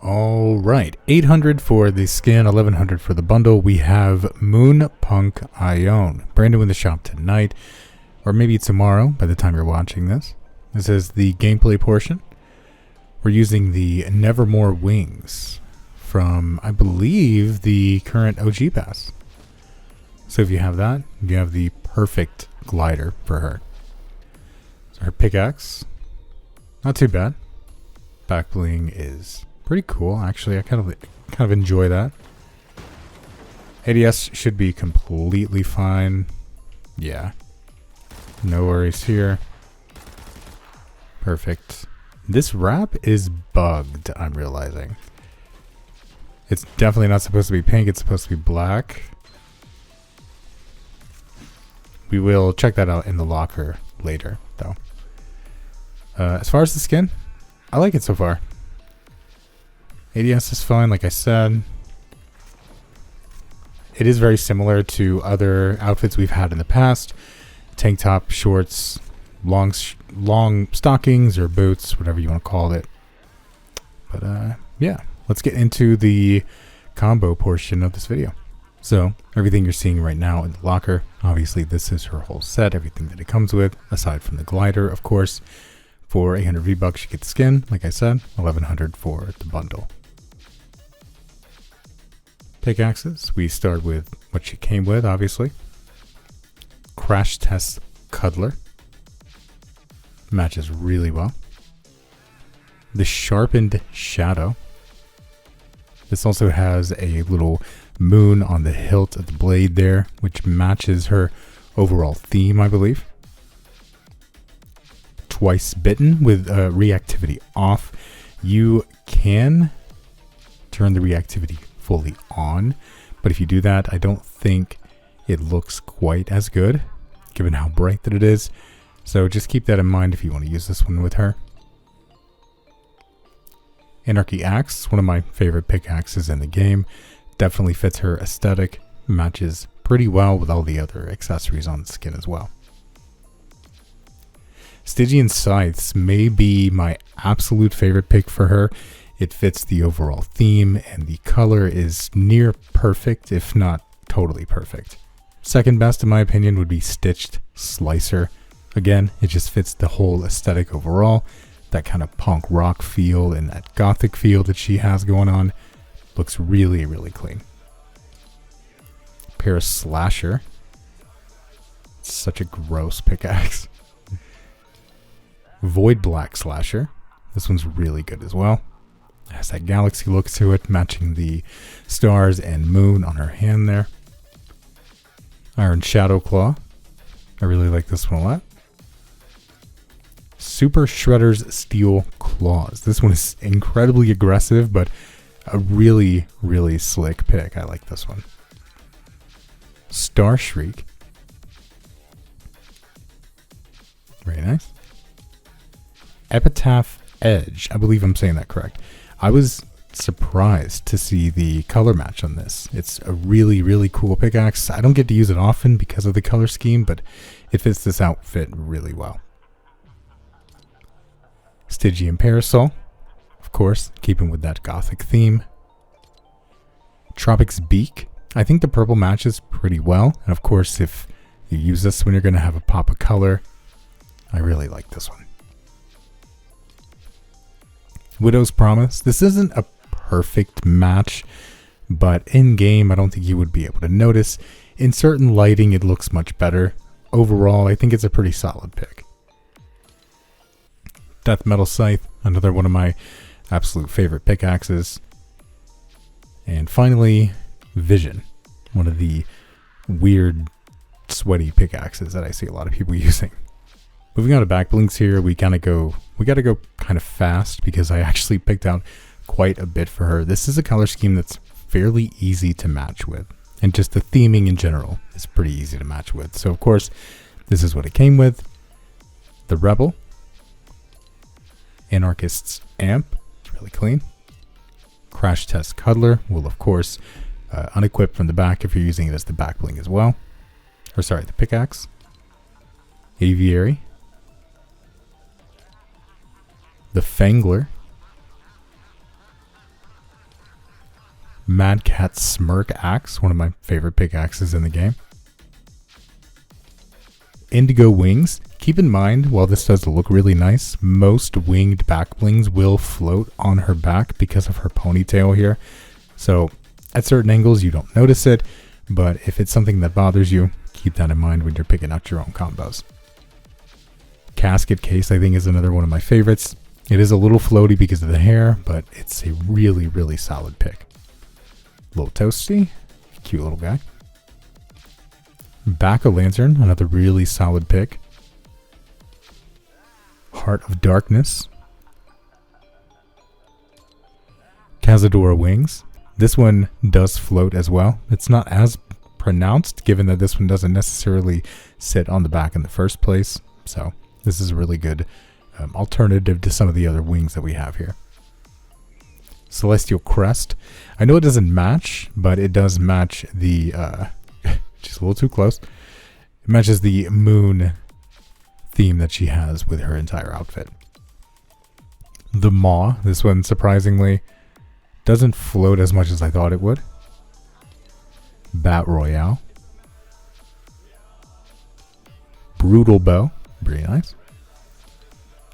All right, 800 for the skin, 1100 for the bundle. We have Moonpunk Ione, brand new in the shop tonight, or maybe tomorrow by the time you're watching this. This is the gameplay portion. We're using the Nevermore wings from, I believe, the current OG pass. So if you have that, you have the perfect glider for her. So her pickaxe, not too bad. Backbling is pretty cool, actually. I kind of enjoy that. ADS should be completely fine. Yeah. No worries here. Perfect. This wrap is bugged, I'm realizing. It's definitely not supposed to be pink, it's supposed to be black. We will check that out in the locker later, though. As far as the skin, I like it so far. ADS is fine, like I said. It is very similar to other outfits we've had in the past. Tank top, shorts, long stockings or boots, whatever you want to call it. But yeah, let's get into the combo portion of this video. So everything you're seeing right now in the locker, obviously this is her whole set, everything that it comes with, aside from the glider, of course. For 800 V-Bucks, you get the skin, like I said, 1100 for the bundle. Pickaxes, we start with what she came with, obviously. Crash Test Cuddler. Matches really well. The Sharpened Shadow. This also has a little moon on the hilt of the blade there, which matches her overall theme, I believe. Twice Bitten with reactivity off. You can turn the reactivity fully on, but if you do that, I don't think it looks quite as good, given how bright that it is. So just keep that in mind if you want to use this one with her. Anarchy Axe, one of my favorite pickaxes in the game. Definitely fits her aesthetic, matches pretty well with all the other accessories on the skin as well. Stygian Scythes may be my absolute favorite pick for her. It fits the overall theme, and the color is near perfect, if not totally perfect. Second best, in my opinion, would be Stitched Slicer. Again, it just fits the whole aesthetic overall. That kind of punk rock feel and that gothic feel that she has going on. Looks really, really clean. Pair of Slasher. Such a gross pickaxe. Void Black Slasher. This one's really good as well. It has that galaxy look to it, matching the stars and moon on her hand there. Iron Shadow Claw. I really like this one a lot. Super Shredder's Steel Claws. This one is incredibly aggressive, but a really, really slick pick. I like this one. Star Shriek. Very nice. Epitaph Edge. I believe I'm saying that correct. I was surprised to see the color match on this. It's a really, really cool pickaxe. I don't get to use it often because of the color scheme, but it fits this outfit really well. Stygian Parasol. Of course, keeping with that gothic theme. Tropic's Beak. I think the purple matches pretty well. And of course, if you use this when you're going to have a pop of color, I really like this one. Widow's Promise. This isn't a perfect match, but in game, I don't think you would be able to notice. In certain lighting, it looks much better. Overall, I think it's a pretty solid pick. Death Metal Scythe, another one of my absolute favorite pickaxes. And finally, Vision, one of the weird, sweaty pickaxes that I see a lot of people using. Moving on to Backblings here, we gotta go kind of fast because I actually picked out quite a bit for her. This is a color scheme that's fairly easy to match with, and just the theming in general is pretty easy to match with. So of course, this is what it came with. The Rebel. Anarchist's Amp. It's really clean. Crash Test Cuddler will of course unequip from the back if you're using it as the backbling as well. Or sorry, the pickaxe. Aviary. The Fangler. Mad Cat Smirk Axe, one of my favorite pickaxes in the game. Indigo Wings. Keep in mind, while this does look really nice, most winged Backblings will float on her back because of her ponytail here. So at certain angles you don't notice it, but if it's something that bothers you, keep that in mind when you're picking out your own combos. Casket Case, I think, is another one of my favorites. It is a little floaty because of the hair, but it's a really, really solid pick. Little Toasty, cute little guy. Back-o'-lantern, another really solid pick. Heart of Darkness. Cazadora Wings. This one does float as well. It's not as pronounced, given that this one doesn't necessarily sit on the back in the first place. So this is a really good alternative to some of the other wings that we have here. Celestial Crest. I know it doesn't match, but it does match the... She's a little too close. It matches the moon theme that she has with her entire outfit. The Maw. This one, surprisingly, doesn't float as much as I thought it would. Bat Royale. Brutal Bow. Very nice.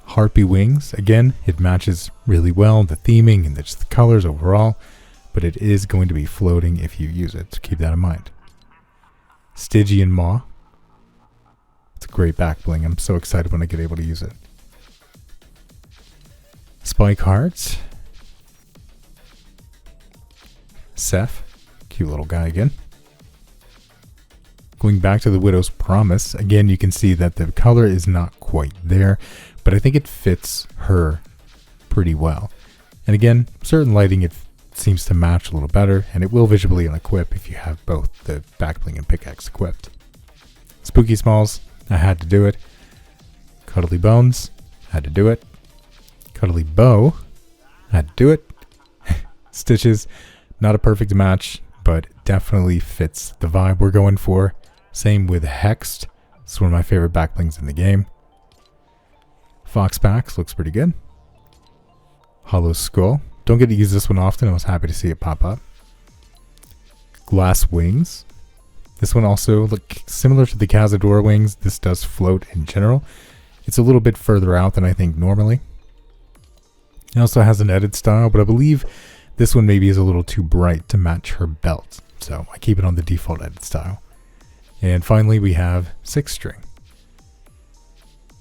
Harpy Wings. Again, it matches really well, the theming and just the colors overall, but it is going to be floating if you use it, so keep that in mind. Stygian Maw. It's a great back bling. I'm so excited when I get able to use it. Spike Hearts. Seth. Cute little guy again. Going back to the Widow's Promise, again you can see that the color is not quite there, but I think it fits her pretty well. And again, certain lighting it seems to match a little better, and it will visually unequip if you have both the Backbling and Pickaxe equipped. Spooky Smalls, I had to do it. Cuddly Bones, had to do it. Cuddly Bow, had to do it. Stitches, not a perfect match, but definitely fits the vibe we're going for. Same with Hexed. It's one of my favorite Backblings in the game. Foxpacks looks pretty good. Hollow Skull. Don't get to use this one often. I was happy to see it pop up. Glass Wings. This one also looks similar to the Cazadora Wings. This does float in general. It's a little bit further out than I think normally. It also has an edit style, but I believe this one maybe is a little too bright to match her belt. So I keep it on the default edit style. And finally, we have 6-string.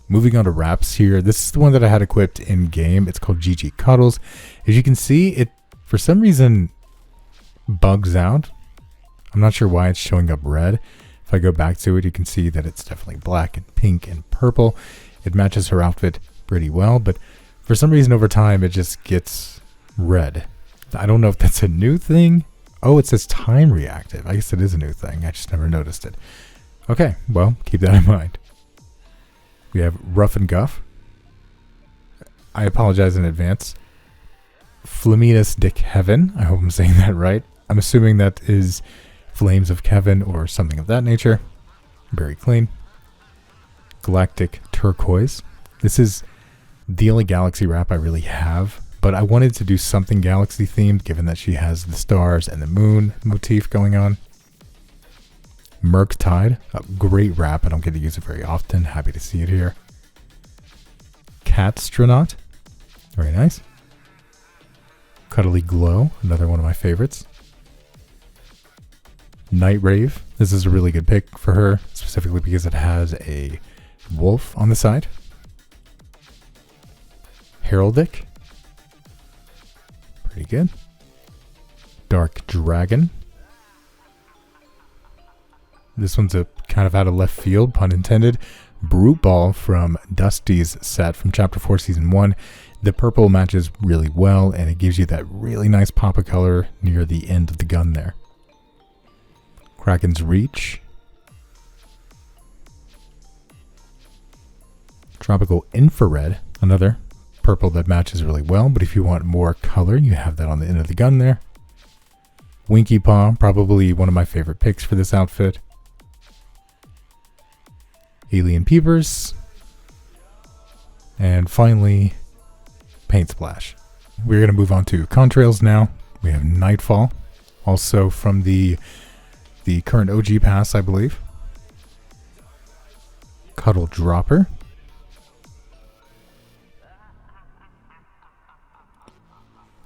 Moving on to wraps here. This is the one that I had equipped in game. It's called GG Cuddles. As you can see, it for some reason bugs out. I'm not sure why it's showing up red. If I go back to it, you can see that it's definitely black and pink and purple. It matches her outfit pretty well, but for some reason over time, it just gets red. I don't know if that's a new thing. Oh, it says time reactive. I guess it is a new thing. I just never noticed it. Okay, well, keep that in mind. We have Rough and Guff. I apologize in advance. Flamidas Dick Heaven. I hope I'm saying that right. I'm assuming that is Flames of Kevin or something of that nature. Very clean. Galactic Turquoise. This is the only galaxy wrap I really have, but I wanted to do something galaxy themed given that she has the stars and the moon motif going on. Murktide, a great wrap. I don't get to use it very often. Happy to see it here. Catstronaut, very nice. Cuddly Glow, another one of my favorites. Night Rave, this is a really good pick for her, specifically because it has a wolf on the side. Heraldic, pretty good. Dark Dragon. This one's a kind of out of left field, pun intended. Brute Ball from Dusty's set from Chapter 4, Season 1. The purple matches really well, and it gives you that really nice pop of color near the end of the gun there. Kraken's Reach. Tropical Infrared, another purple that matches really well, but if you want more color, you have that on the end of the gun there. Winky Paw, probably one of my favorite picks for this outfit. Alien Peepers. And finally, Paint Splash. We're going to move on to Contrails now. We have Nightfall. Also from the current OG pass, I believe. Cuddle Dropper.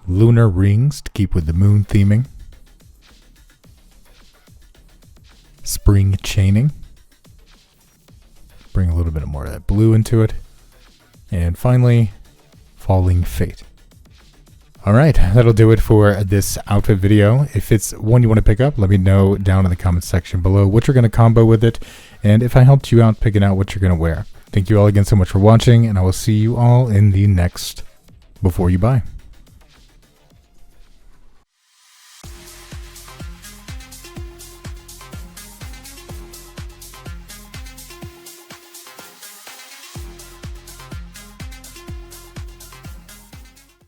Lunar Rings to keep with the moon theming. Spring Chaining. Bring a little bit more of that blue into it. And finally, Falling Fate. Alright, that'll do it for this outfit video. If it's one you want to pick up, let me know down in the comments section below what you're going to combo with it, and if I helped you out picking out what you're going to wear. Thank you all again so much for watching, and I will see you all in the next Before You Buy.